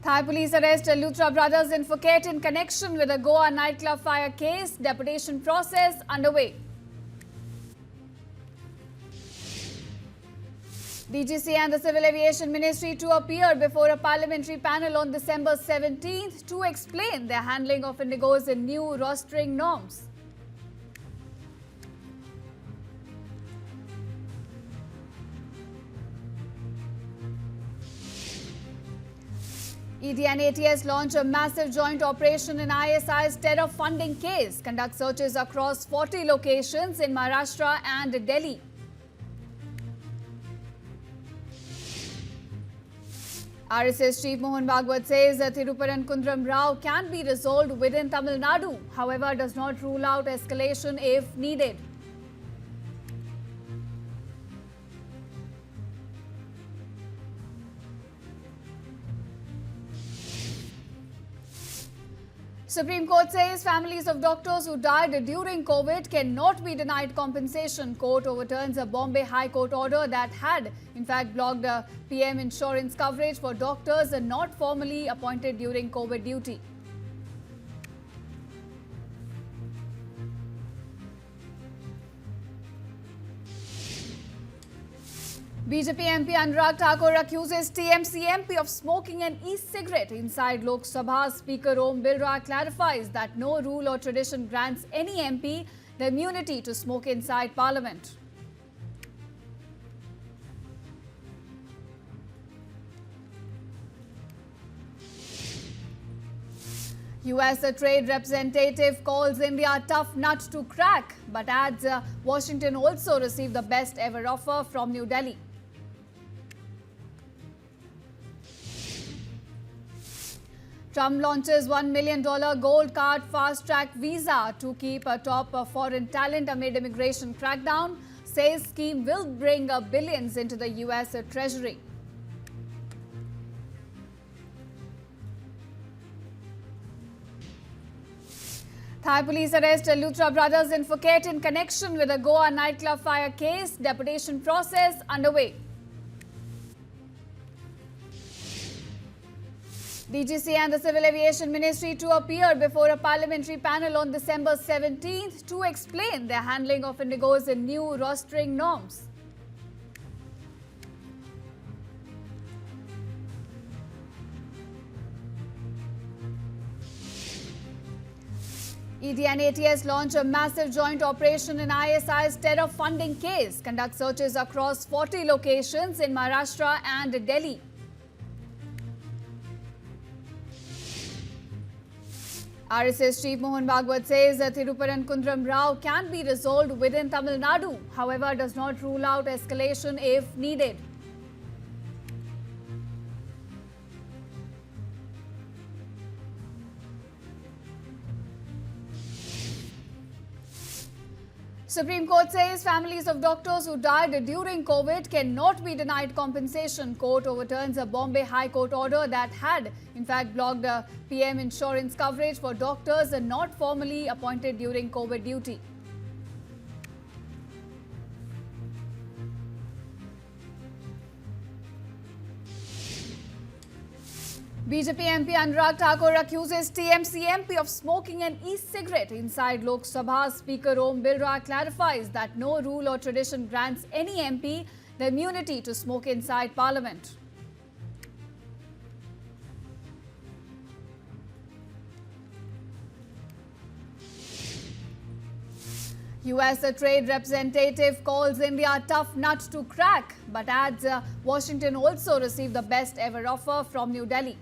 Thai police arrest Luthra brothers in Phuket in connection with a Goa nightclub fire case. Deportation process underway. DGC and the Civil Aviation Ministry to appear before a parliamentary panel on December 17th to explain their handling of Indigo's new rostering norms. ED and ATS launch a massive joint operation in ISI's terror funding case. Conduct searches across 40 locations in Maharashtra and Delhi. RSS Chief Mohan Bhagwat says that Thiruparankundaram Rao can be resolved within Tamil Nadu, however does not rule out escalation if needed. Supreme Court says families of doctors who died during COVID cannot be denied compensation. Court overturns a Bombay High Court order that had, in fact, blocked PM insurance coverage for doctors not formally appointed during COVID duty. BJP MP Anurag Thakur accuses TMC MP of smoking an e-cigarette inside Lok Sabha. Speaker Om Birla clarifies that no rule or tradition grants any MP the immunity to smoke inside Parliament. US trade representative calls India a tough nut to crack, but adds Washington also received the best ever offer from New Delhi. Trump launches $1 million gold card fast-track visa to keep a top foreign talent amid immigration crackdown. Says scheme will bring billions into the US Treasury. Thai police arrest Luthra brothers in Phuket in connection with a Goa nightclub fire case. Deportation process underway. DGC and the Civil Aviation Ministry to appear before a parliamentary panel on December 17th to explain their handling of Indigo's new rostering norms. ED and ATS launch a massive joint operation in ISI's terror funding case. Conduct searches across 40 locations in Maharashtra and Delhi. RSS Chief Mohan Bhagwat says that Thiruparankundaram Rao can be resolved within Tamil Nadu, however does not rule out escalation if needed. Supreme Court says families of doctors who died during COVID cannot be denied compensation. Court overturns a Bombay High Court order that had, in fact, blocked PM insurance coverage for doctors not formally appointed during COVID duty. BJP MP Anurag Thakur accuses TMC MP of smoking an e-cigarette inside Lok Sabha. Speaker Om Birla clarifies that no rule or tradition grants any MP the immunity to smoke inside Parliament. US trade representative calls India a tough nut to crack, but adds Washington also received the best ever offer from New Delhi.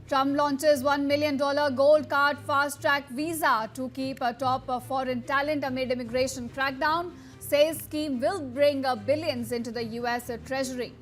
Trump launches $1 million gold card fast-track visa to keep a top foreign talent amid immigration crackdown. Says scheme will bring billions into the US Treasury.